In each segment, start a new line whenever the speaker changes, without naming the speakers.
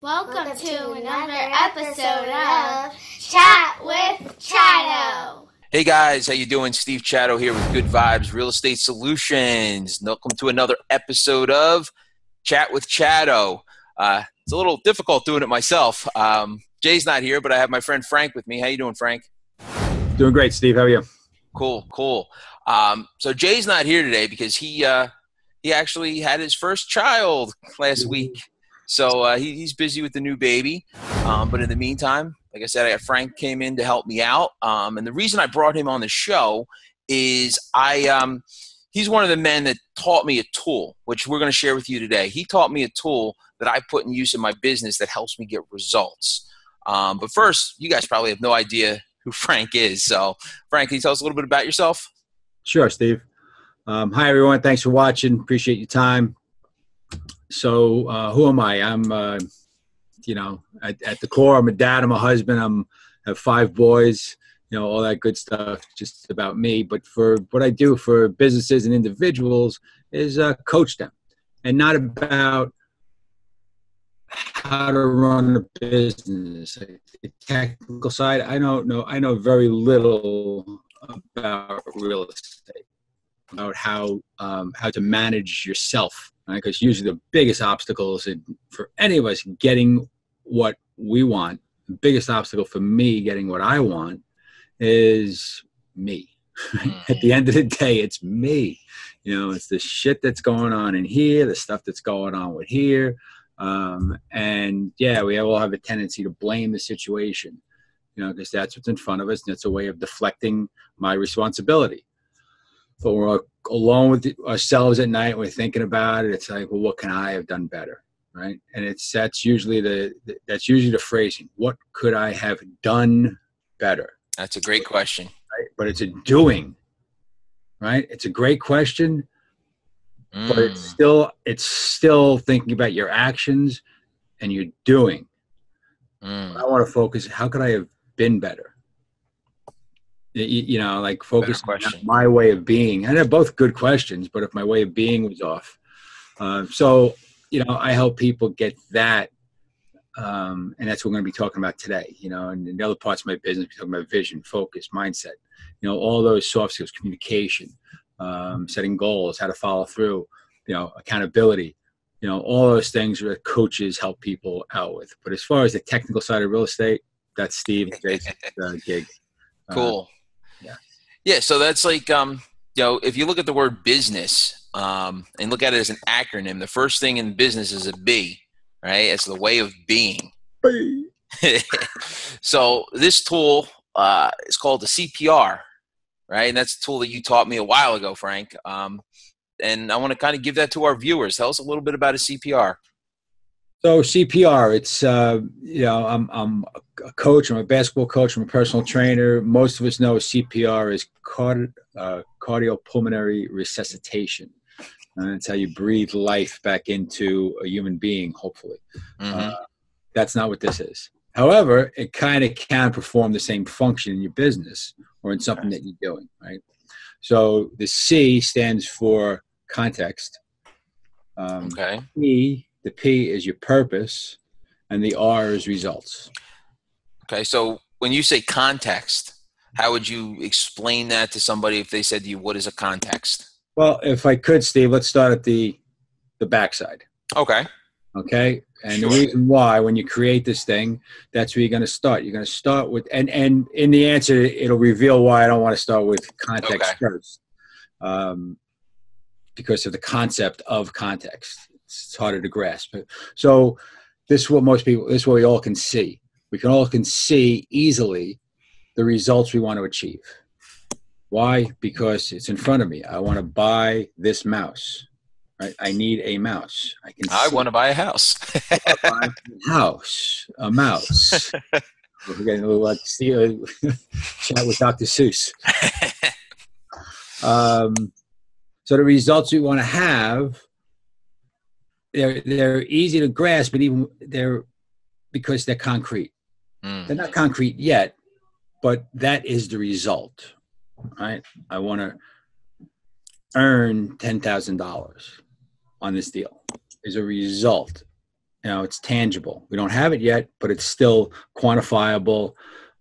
Welcome to another episode of Chat with Chatto.
Hey guys, how you doing? Steve Chatto here with Good Vibes Real Estate Solutions. Welcome to another episode of Chat with Chatto. It's a little difficult doing it myself. Jay's not here, but I have my friend Frank with me. How you doing, Frank?
Doing great, Steve. How are you?
Cool. So Jay's not here today because he actually had his first child last week. So he's busy with the new baby. But in the meantime, like I said, Frank came in to help me out. And the reason I brought him on the show is he's one of the men that taught me a tool, which we're going to share with you today. He taught me a tool that I put in use in my business that helps me get results. But first, you guys probably have no idea who Frank is. So Frank, can you tell us a little bit about yourself?
Sure, Steve. Hi, everyone. Thanks for watching. Appreciate your time. So who am I? I'm, at the core, I'm a dad, I'm a husband, I have 5 boys, all that good stuff, just about me. But for what I do for businesses and individuals is coach them, and not about how to run a business. The technical side, I know very little about real estate, about how to manage yourself. Because usually the biggest obstacles for any of us getting what we want, the biggest obstacle for me getting what I want is me. At the end of the day, it's me. It's the shit that's going on in here, the stuff that's going on with here. And yeah, we all have a tendency to blame the situation, because that's what's in front of us. And it's a way of deflecting my responsibility. But we're alone with ourselves at night. We're thinking about it. It's like, well, what can I have done better, right? And that's usually the phrasing. What could I have done better?
That's a great question.
Right? But it's a doing, right? It's a great question, but it's still thinking about your actions and your doing. I want to focus. How could I have been better? Focus on my way of being. And they're both good questions, but if my way of being was off. I help people get that. And that's what we're going to be talking about today, and in the other parts of my business, we're talking about vision, focus, mindset, all those soft skills, communication, setting goals, how to follow through, accountability, all those things that coaches help people out with. But as far as the technical side of real estate, that's Steve and Jason's gig.
Cool. Yeah, so that's like, if you look at the word business and look at it as an acronym, the first thing in business is a B, right? It's the way of being. So this tool is called the CPR, right? And that's a tool that you taught me a while ago, Frank. And I want to kind of give that to our viewers. Tell us a little bit about a CPR.
So CPR, it's, I'm a coach, I'm a basketball coach, I'm a personal trainer. Most of us know CPR is cardiopulmonary resuscitation. That's how you breathe life back into a human being, hopefully. That's not what this is. However, it kind of can perform the same function in your business or in something that you're doing, right? So the C stands for context. The P is your purpose, and the R is results.
Okay, so when you say context, how would you explain that to somebody if they said to you, what is a context?
Well, if I could, Steve, let's start at the backside.
Okay.
And the reason why, when you create this thing, that's where you're going to start. You're going to start with, and in the answer, it'll reveal why I don't want to start with context first. Because of the concept of context. It's harder to grasp. So this is what we all can see. We can see easily the results we want to achieve. Why? Because it's in front of me. I want to buy this mouse. Right? I need a mouse.
I want to buy a house.
A mouse. We're getting a little chat with Dr. Seuss. So the results we want to have, they're easy to grasp, but even because they're concrete. They're not concrete yet, but that is the result, right? I want to earn $10,000 on this deal is a result. it's tangible. We don't have it yet, but it's still quantifiable.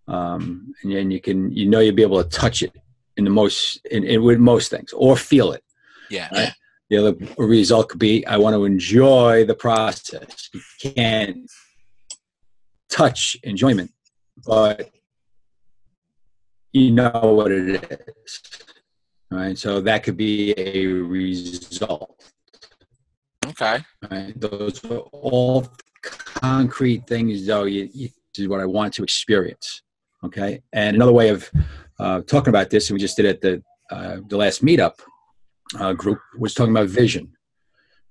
And then you'll be able to touch it with most things, or feel it.
Yeah.
Right? The other result could be, I want to enjoy the process. You can't touch enjoyment, but you know what it is. Right? So that could be a result.
Okay.
Right? Those are all concrete things, though. This is what I want to experience. Okay. And another way of talking about this, and we just did it at the last meetup group, was talking about vision.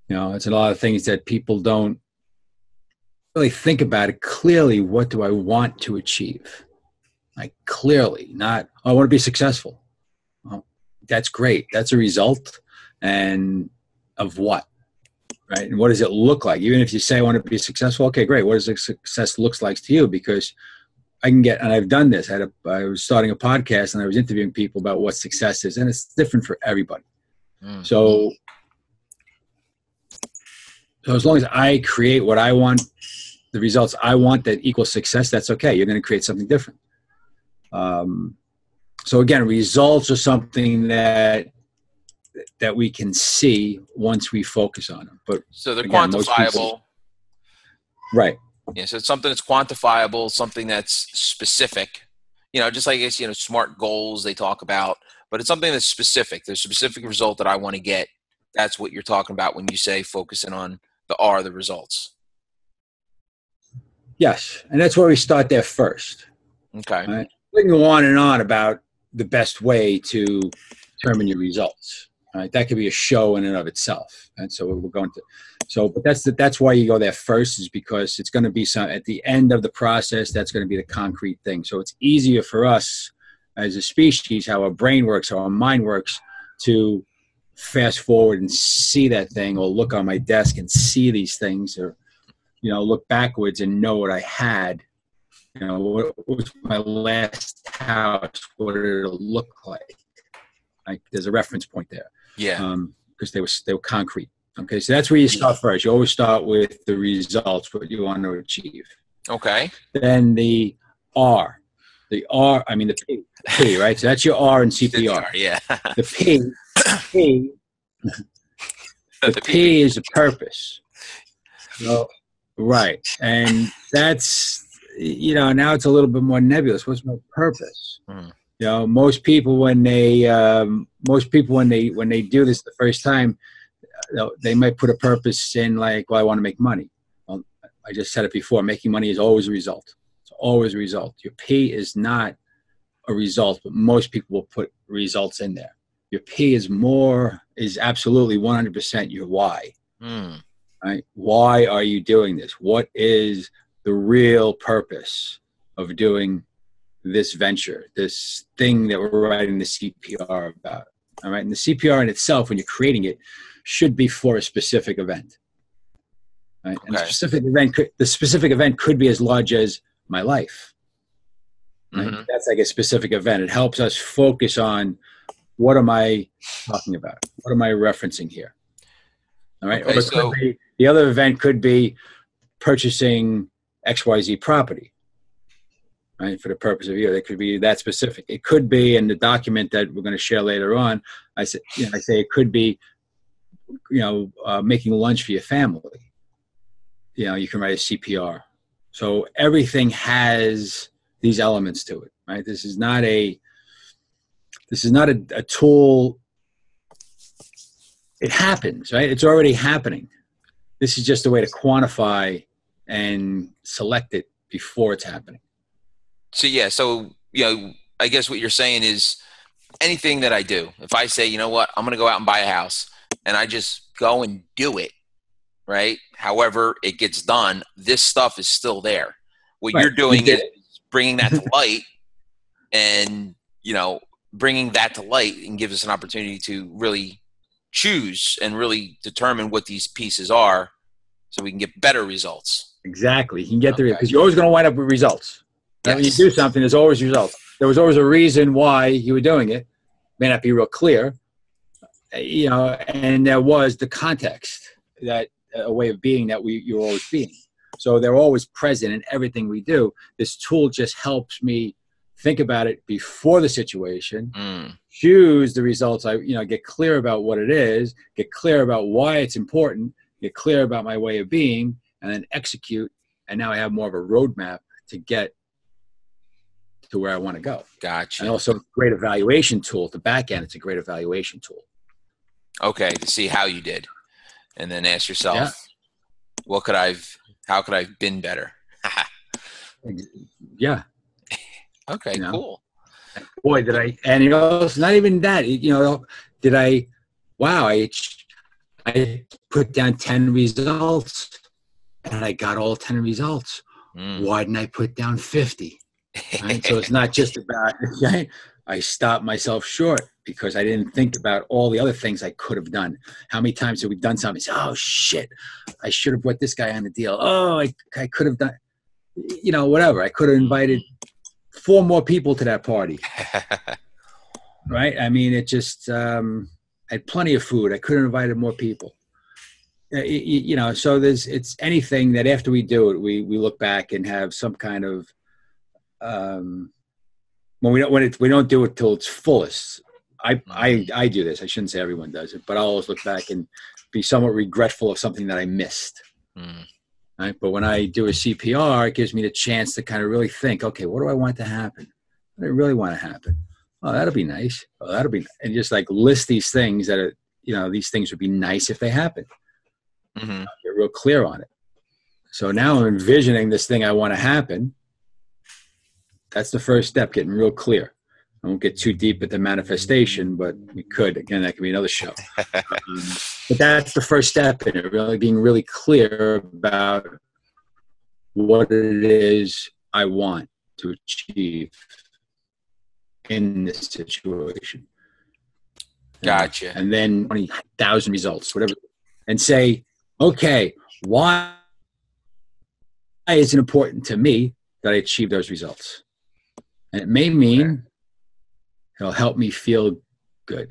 It's a lot of things that people don't really think about it clearly. What do I want to achieve? Like, clearly, not, I want to be successful. Well, that's great. That's a result. And of what? Right? And what does it look like? Even if you say I want to be successful, okay, great. What does success looks like to you? Because and I've done this. I was starting a podcast, and I was interviewing people about what success is, and it's different for everybody. So as long as I create what I want, the results I want that equal success, that's okay. You're going to create something different. So again, results are something that we can see once we focus on them. But
so they're
again,
quantifiable.
Right.
Yeah, so it's something that's quantifiable, something that's specific. Just like, I guess, SMART goals they talk about, but it's something that's specific. There's a specific result that I want to get. That's what you're talking about when you say focusing on the R, the results.
Yes, and that's where we start there first.
Okay.
Right? We can go on and on about the best way to determine your results. Right? That could be a show in and of itself. And so we're going to. But that's why you go there first, is because it's going to be at the end of the process. That's going to be the concrete thing. So it's easier for us as a species, how our brain works, how our mind works, to fast forward and see that thing, or look on my desk and see these things, or look backwards and know what I had. What was my last house? What did it look like? Like, there's a reference point there.
Yeah.
Because they were concrete. Okay, so that's where you start first. You always start with the results, what you want to achieve.
Okay.
Then the R. The P, right? So that's your R in CPR.
Yeah.
The P is the purpose. Right. And that's, now it's a little bit more nebulous. What's my purpose? Most people when they do this the first time, they might put a purpose in, like, well, I want to make money. Well, I just said it before. Making money is always a result. It's always a result. Your P is not a result, but most people will put results in there. Your P is absolutely 100% your why. Right? Why are you doing this? What is the real purpose of doing this venture, this thing that we're writing the CPR about? All right. And the CPR in itself, when you're creating it, should be for a specific event. Right? Okay. And the specific event could be as large as my life. Right? Mm-hmm. That's like a specific event. It helps us focus on, what am I talking about? What am I referencing here? All right. Okay, or the other event could be purchasing XYZ property. Right, for the purpose of you, it could be that specific. It could be in the document that we're going to share later on. I say it could be, making lunch for your family. You can write a CPR. So everything has these elements to it. Right. This is not a tool. It happens. Right. It's already happening. This is just a way to quantify and select it before it's happening.
So, I guess what you're saying is, anything that I do, if I say, you know what, I'm going to go out and buy a house, and I just go and do it, right? However it gets done, this stuff is still there. What you're doing is bringing that to light, and, bringing that to light and gives us an opportunity to really choose and really determine what these pieces are, so we can get better results.
Exactly. You can get there because you're always going to wind up with results. Yes. When you do something, there's always results. There was always a reason why you were doing it. May not be real clear, and there was the context, that a way of being that you were always being. So they're always present in everything we do. This tool just helps me think about it before the situation, choose the results. Get clear about what it is, get clear about why it's important, get clear about my way of being, and then execute. And now I have more of a roadmap to get to where I want to go.
Gotcha.
And also a great evaluation tool. At the back end, it's a great evaluation tool.
Okay, to see how you did. And then ask yourself, how could I have been better?
Yeah.
Okay, cool.
Boy, did I, and it's not even that, I put down 10 results and I got all 10 results. Why didn't I put down 50? Right? So it's not just about, I stopped myself short because I didn't think about all the other things I could have done. How many times have we done something? Say, oh shit, I should have put this guy on the deal. Oh, I could have done, whatever. I could have invited 4 more people to that party. Right? I mean, it just, I had plenty of food. I could have invited more people. So it's anything that after we do it, we look back and have some kind of, when we don't do it till its fullest. I do this. I shouldn't say everyone does it, but I'll always look back and be somewhat regretful of something that I missed. Right? But when I do a CPR, it gives me the chance to kind of really think, okay, what do I want to happen? What do I really want to happen? Oh, that'll be nice. Oh, that'll be, and just like list these things that are, these things would be nice if they happen. Get real clear on it. So now I'm envisioning this thing I want to happen. That's the first step, getting real clear. I won't get too deep at the manifestation, but we could. Again, that could be another show. But that's the first step in it, really being really clear about what it is I want to achieve in this situation.
Gotcha.
And then 20,000 results, whatever, and say, okay, why is it important to me that I achieve those results? And it may mean it'll help me feel good.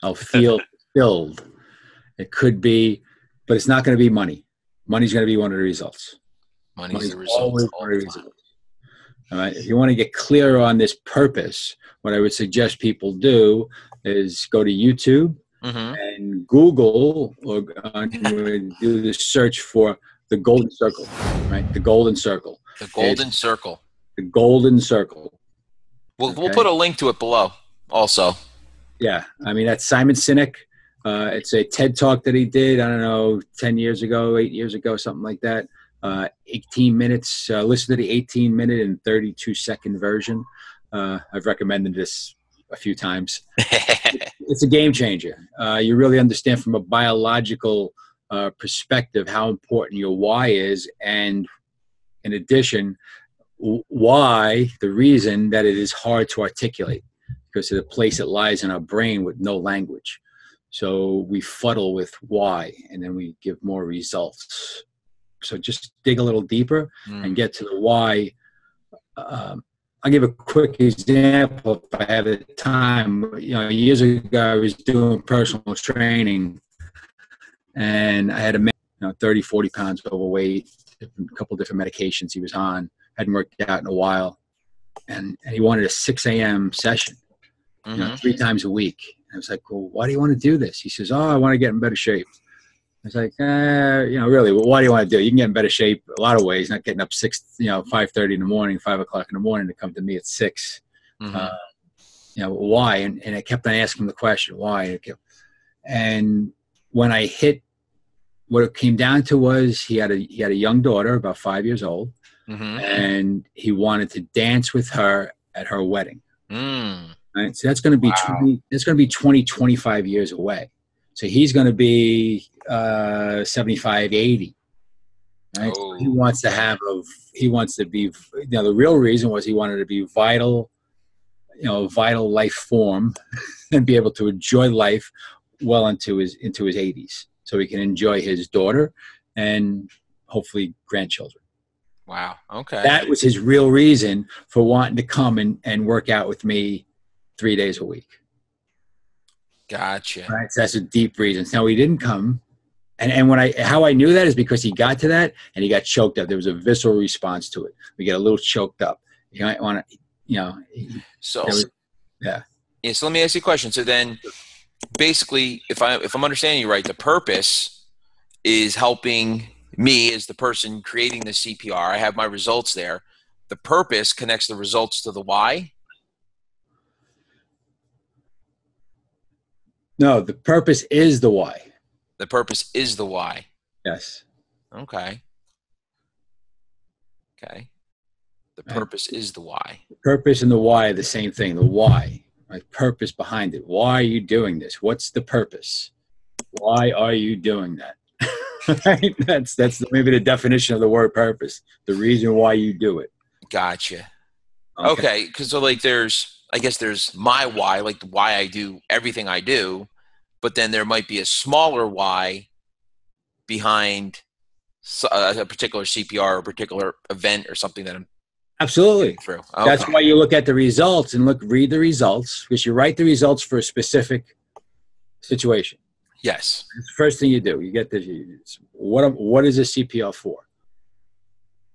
I'll feel filled. It could be, but it's not going to be money. Money's going to be one of the results.
Money's the result.
Always one of the results. All right. If you want to get clear on this purpose, what I would suggest people do is go to YouTube and Google or do the search for the golden circle, right? The golden circle.
The golden circle.
The golden circle.
We'll put a link to it below also.
Yeah. I mean, that's Simon Sinek. It's a TED Talk that he did, I don't know, 10 years ago, 8 years ago, something like that. 18 minutes. Listen to the 18-minute and 32-second version. I've recommended this a few times. It's a game changer. You really understand from a biological perspective how important your why is, and in addition, why, the reason that it is hard to articulate because of the place it lies in our brain with no language. So we fuddle with why, and then we give more results. So just dig a little deeper and get to the why. I'll give a quick example if I have the time. Years ago, I was doing personal training, and I had a man, 30, 40 pounds overweight, a couple different medications he was on, hadn't worked out in a while, and he wanted a 6 a.m. session, 3 times a week. I was like, well, why do you want to do this? He says, I want to get in better shape. I was like, really, well, why do you want to do it? You can get in better shape a lot of ways, not getting up 5:30 in the morning, 5 o'clock in the morning to come to me at 6. Why? And I kept on asking the question, why? And when I hit, what it came down to was he had a young daughter, about 5 years old, and he wanted to dance with her at her wedding. Right? So that's going to be 20, 25 years away. So he's going to be 75, 80. Right? So he wants to be, the real reason was he wanted to be vital, vital life form and be able to enjoy life well into his 80s. So he can enjoy his daughter and hopefully grandchildren.
Wow. Okay.
That was his real reason for wanting to come and work out with me 3 days a week.
Gotcha.
Right. So that's a deep reason. Now he didn't come And how I knew that is because he got to that and he got choked up. There was a visceral response to it. We get a little choked up. You might want to,
So
yeah.
So let me ask you a question. So then, basically, if I'm understanding you right, the purpose is helping me as the person creating the CPR. I have my results there. The purpose connects the results to the why.
No, the purpose is the why.
The purpose is the why.
Yes.
Okay. The purpose is the why.
The purpose and the why are the same thing. The why, right? Purpose behind it. Why are you doing this? What's the purpose? Why are you doing that? Right? That's maybe the definition of the word purpose. The reason why you do it.
Gotcha. Okay. Because there's my why, like the why I do everything I do, but then there might be a smaller why behind a particular CPR or a particular event or something that I'm
absolutely
through.
Okay. That's why you look at the results and read the results, because you write the results for a specific situation.
Yes.
It's the first thing you do. You get what is a CPR for?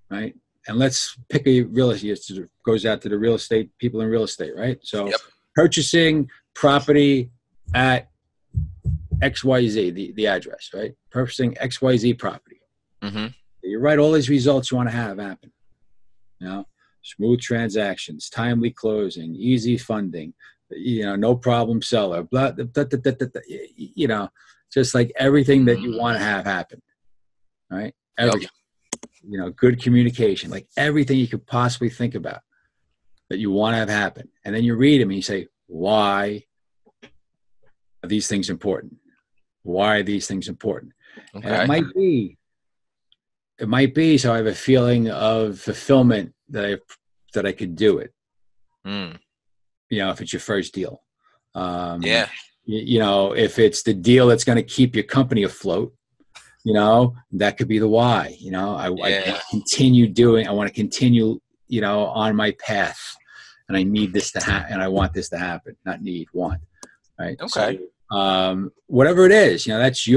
Right? And let's pick a real estate. It goes out to the real estate people in real estate, right? So purchasing property at XYZ, the address, right? Purchasing XYZ property.
Mm-hmm.
You write all these results you want to have happen. Smooth transactions, timely closing, easy funding, no problem seller, blah, blah, blah, blah, blah, blah, just like everything that you want to have happen, right? Everything. Good communication, like everything you could possibly think about that you want to have happen. And then you read them and you say, why are these things important? Why are these things important? Okay. And it might be so I have a feeling of fulfillment that I could do it. If it's your first deal. If it's the deal that's going to keep your company afloat, that could be the why. I want to continue on my path, and I need this to happen, and I want this to happen. Not need, want. Right.
Okay.
So, whatever it is, that's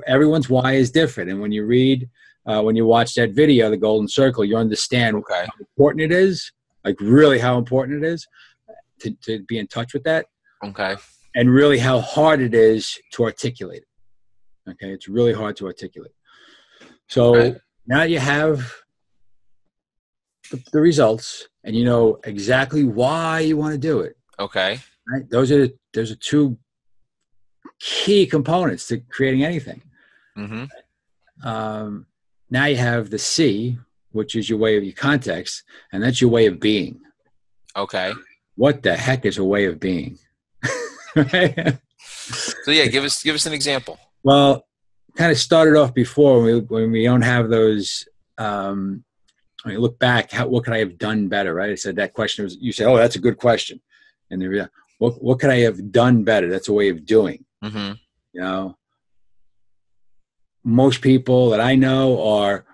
everyone's why is different. And when you read, when you watch that video, The Golden Circle, you understand how important it is, like really how important it is to be in touch with that.
Okay.
And really how hard it is to articulate it. Okay. It's really hard to articulate. So now you have the results and you know exactly why you want to do it.
Okay.
Right. Those are two key components to creating anything.
Mm-hmm.
Now you have the C, which is your way of your context, and that's your way of being.
Okay.
What the heck is a way of being? Right?
So give us an example.
Well, kind of started off before when we don't have those. When you look back, what could I have done better? Right? I said that question you said, oh, that's a good question, and what could I have done better? That's a way of doing.
Mm-hmm.
Most people that I know are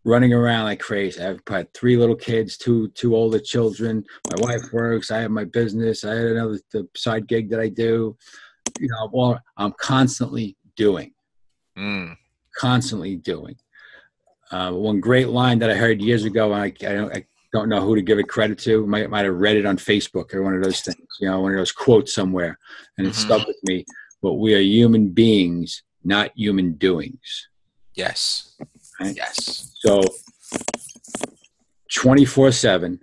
running around like crazy. I've had 3 little kids, two older children. My wife works. I have my business. I had another side gig that I do. Well, I'm constantly doing. Constantly doing. One great line that I heard years ago, and I don't know who to give it credit to. Might have read it on Facebook or one of those things. One of those quotes somewhere, and it stuck with me. But we are human beings, not human doings.
Yes.
Right?
Yes.
So 24/7,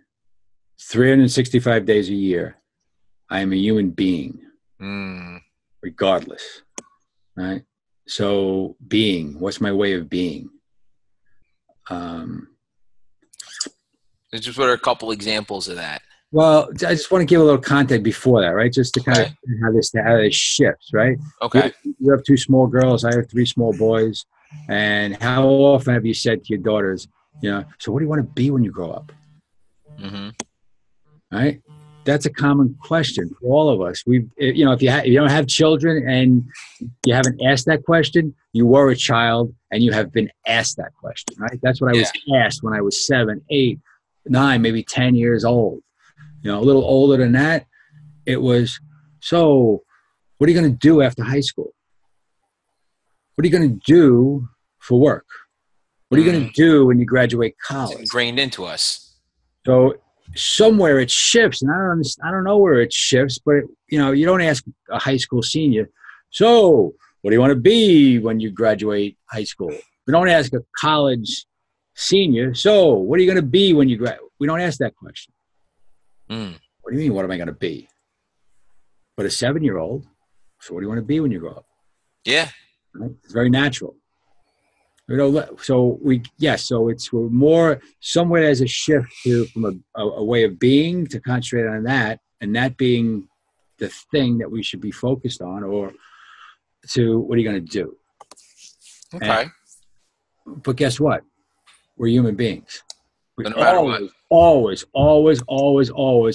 365 days a year, I am a human being, regardless. Right? So what's my way of being?
Just what are a couple examples of that?
Well, I just want to give a little context before that, right? Just to kind of how this shifts, right?
Okay.
You have 2 small girls. I have 3 small boys. And how often have you said to your daughters, so what do you want to be when you grow up?
Mm-hmm.
Right? That's a common question for all of us. If you don't have children and you haven't asked that question, you were a child and you have been asked that question, right? That's what I was asked when I was 7, 8, 9, maybe 10 years old. A little older than that, it was, so what are you going to do after high school? what are you going to do for work? What are you going to do when you graduate college?
It's ingrained into us.
So somewhere it shifts, and I don't know where it shifts, but you don't ask a high school senior, so what do you want to be when you graduate high school? We don't ask a college senior, so what are you going to be when you graduate? We don't ask that question. What do you mean, what am I going to be? But a 7-year-old, so what do you want to be when you grow up?
Yeah.
Right? It's very natural. So we're more, somewhere there's a shift from a way of being to concentrate on that, and that being the thing that we should be focused on, or to what are you going to do?
Okay.
But guess what? We're human beings. We
no matter what.
always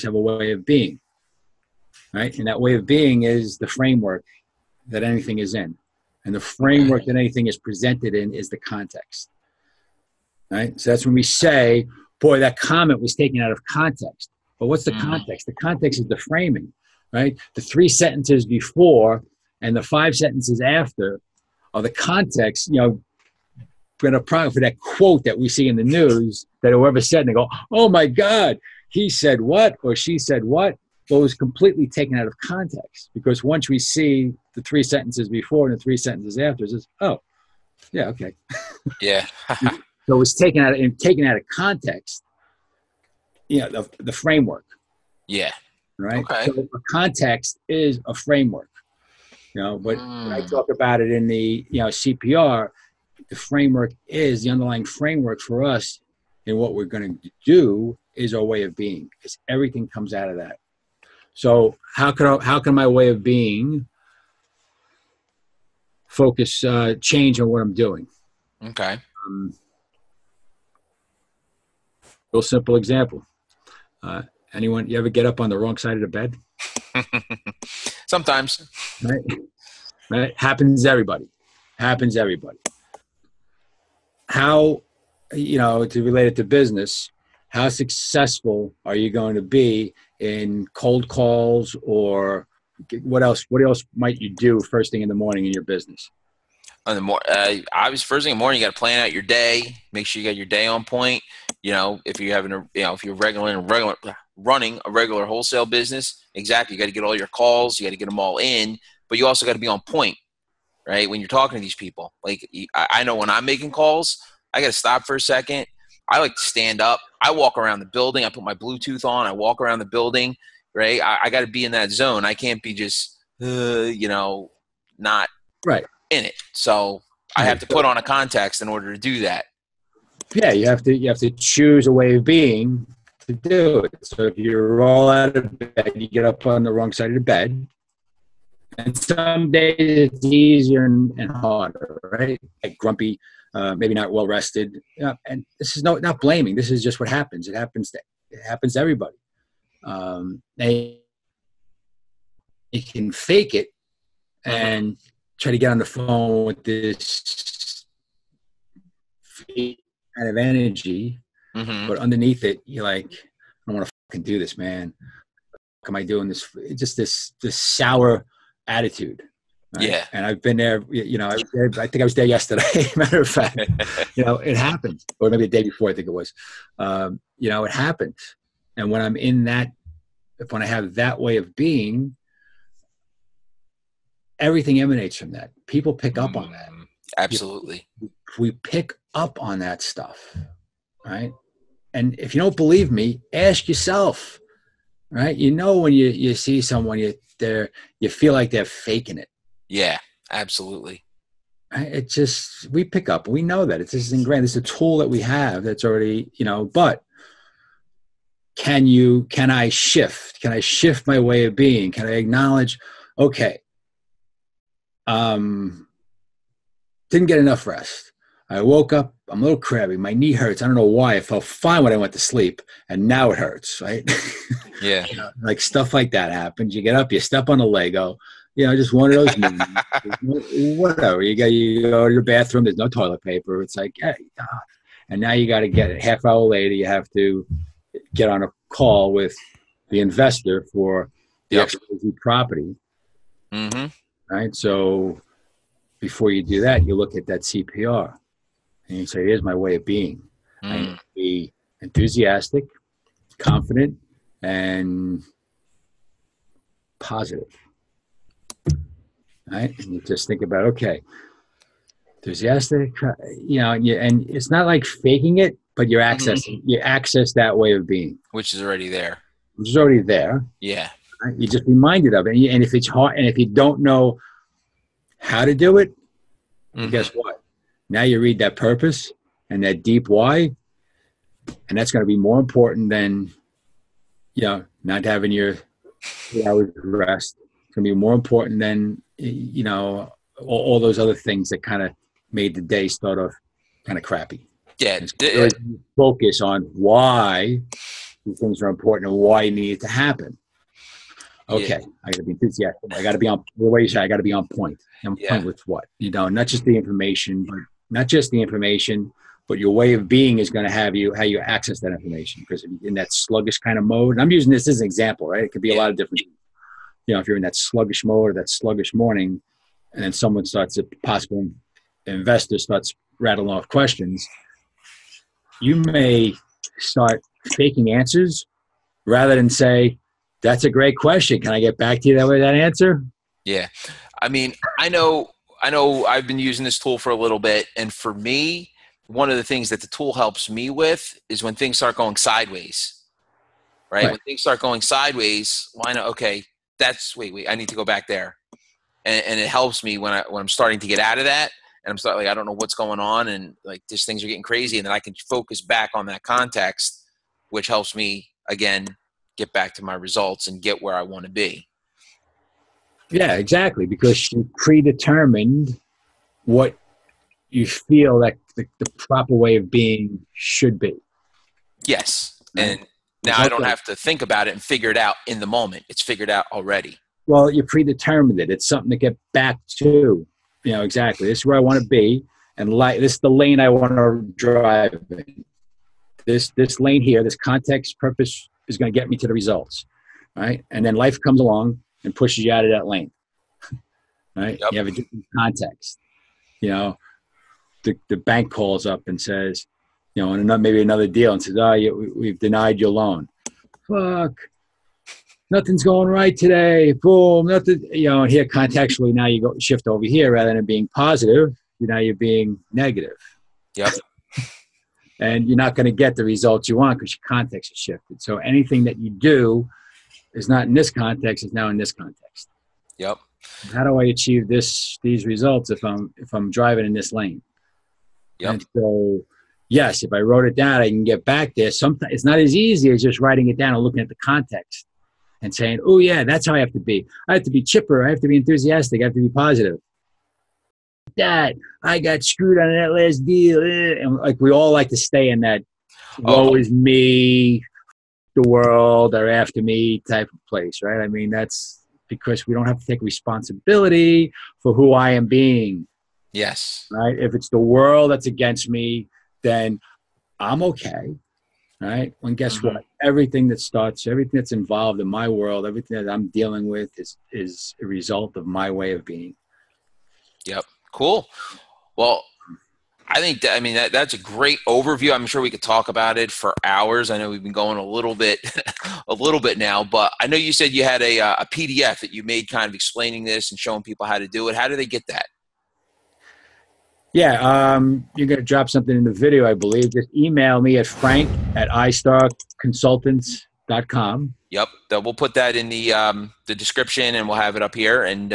have a way of being, right? And that way of being is the framework that anything is in. And the framework that anything is presented in is the context, right? So that's when we say, boy, that comment was taken out of context. But what's the context? The context is the framing, right? The 3 sentences before and the 5 sentences after are the context, for that quote that we see in the news that whoever said, and they go, oh my God, he said what, or she said what? Well, it was completely taken out of context, because once we see the 3 sentences before and the 3 sentences after, it's just, oh, yeah, okay.
Yeah.
So it was taken out of context, the framework.
Yeah.
Right.
Okay.
So a context is a framework, but when I talk about it in the, CPR, the framework is the underlying framework for us, and what we're going to do is our way of being, because everything comes out of that. So how can my way of being focus, change on what I'm doing?
Okay.
Real simple example. Anyone, you ever get up on the wrong side of the bed?
Sometimes.
Right. Happens to everybody. How, to relate it to business, how successful are you going to be in cold calls, or what else might you do first thing in the morning in your business?
Obviously, first thing in the morning, you got to plan out your day. Make sure you got your day on point. If you're if you're running a regular wholesale business, exactly. You got to get all your calls. You got to get them all in, but you also got to be on point, right? When you're talking to these people, like I know when I'm making calls, I got to stop for a second. I like to stand up. I walk around the building. I put my Bluetooth on. I walk around the building, right? I got to be in that zone. I can't be just, not
right
in it. So I have to put on a context in order to do that.
Yeah, you have to choose a way of being to do it. So if you roll out of bed, you get up on the wrong side of the bed. And some days it's easier and harder, right? Like grumpy, maybe not well rested. And this is not blaming. This is just what happens. It happens to everybody. They can fake it and try to get on the phone with this kind of energy, but underneath it, you're like, I don't want to fucking do this, man. How am I doing this? It's just this sour attitude. Right?
Yeah.
And I've been there, I think I was there yesterday. Matter of fact, it happens. Or maybe the day before, I think it was. It happens. And when I'm in that, when I have that way of being, everything emanates from that. People pick up on that.
Absolutely.
We pick up on that stuff, right? And if you don't believe me, ask yourself, right? When you see someone, you feel like they're faking it.
Yeah, absolutely.
Right? It just, we pick up. We know that. It's just ingrained. It's a tool that we have that's already, but can I shift? Can I shift my way of being? Can I acknowledge, okay, didn't get enough rest. I woke up, I'm a little crabby. My knee hurts. I don't know why. I felt fine when I went to sleep, and now it hurts, right?
Yeah.
Like stuff like that happens. You get up, you step on a Lego, just one of those moments. Whatever. You go to your bathroom, there's no toilet paper. It's like, hey, and now you got to get it. Half hour later, you have to get on a call with the investor for the XYZ property.
Mm-hmm.
Right? So before you do that, you look at that CPR and you say, here's my way of being. I need to be enthusiastic, confident, and positive. Right? And you just think about, okay, enthusiastic, and it's not like faking it, but you access that way of being.
Which is already there.
Which is already there.
Yeah.
Right? You're just reminded of it. And if it's hard, and if you don't know how to do it, guess what? Now you read that purpose and that deep why, and that's going to be more important than, not having your 2 hours rest. It's going to be more important than, all those other things that kind of made the day start off kind of crappy.
Yeah.
Focus on why these things are important and why you need it to happen. Okay, yeah. I got to be enthusiastic. I got to be on the way you say. I got to be on point. Point with what? Not just the information, but your way of being is going to have you how you access that information. Because in that sluggish kind of mode, and I'm using this as an example, right? It could be a lot of different. If you're in that sluggish mode or that sluggish morning, and then someone starts, a possible investor starts rattling off questions, you may start faking answers rather than say, that's a great question. Can I get back to you with that answer?
Yeah. I mean, I know I've been using this tool for a little bit. And for me, one of the things that the tool helps me with is when things start going sideways, right? When things start going sideways, why not? Okay, wait, I need to go back there. And it helps me when I'm starting to get out of that. And I'm starting, I don't know what's going on. And these things are getting crazy. And then I can focus back on that context, which helps me, again, get back to my results and get where I want to be.
Yeah, exactly. Because you predetermined what you feel that the proper way of being should be.
Yes. And now I don't have to think about it and figure it out in the moment. It's figured out already. Well,
you predetermined it. It's something to get back to. Exactly. This is where I want to be. And this is the lane I want to drive in. This lane here, this context, purpose, is going to get me to the results, right? And then life comes along and pushes you out of that lane, right? Yep. You have a different context. The bank calls up and says, maybe another deal and says, we've denied your loan. Fuck, nothing's going right today. Boom, nothing. And here contextually, now you go shift over here rather than being positive. Now you're being negative.
Yep.
And you're not going to get the results you want because your context is shifted. So anything that you do is not in this context, it's now in this context.
Yep.
How do I achieve these results if I'm driving in this lane?
Yep.
And so, yes, if I wrote it down, I can get back there. Sometimes it's not as easy as just writing it down and looking at the context and saying, oh, yeah, that's how I have to be. I have to be chipper. I have to be enthusiastic. I have to be positive. That I got screwed on that last deal, and we all like to stay in that woe is me, the world are after me type of place, right? I mean, that's because we don't have to take responsibility for who I am being.
Yes.
Right. If it's the world that's against me, then I'm okay. Right. When guess what? Everything that's involved in my world, everything that I'm dealing with is a result of my way of being.
Yep. Cool. Well, I think that's a great overview. I'm sure we could talk about it for hours. I know we've been going a little bit now, but I know you said you had a PDF that you made kind of explaining this and showing people how to do it. How do they get that?
Yeah. You're going to drop something in the video, I believe. Just email me at frank@istarconsultants.com.
Yep. We'll put that in the description and we'll have it up here, and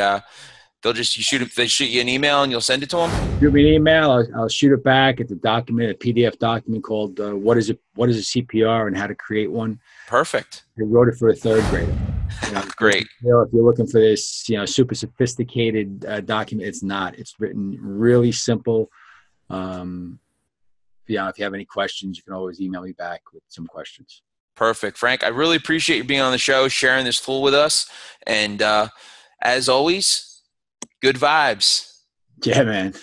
they shoot you an email and you'll send it to them?
Shoot me an email. I'll shoot it back. It's a PDF document called what is a CPR and how to create one.
Perfect.
I wrote it for a third grader.
Great.
If you're looking for this, super sophisticated document, it's not. It's written really simple. If you have any questions, you can always email me back with some questions.
Perfect. Frank, I really appreciate you being on the show, sharing this tool with us. And as always, good vibes.
Yeah, man.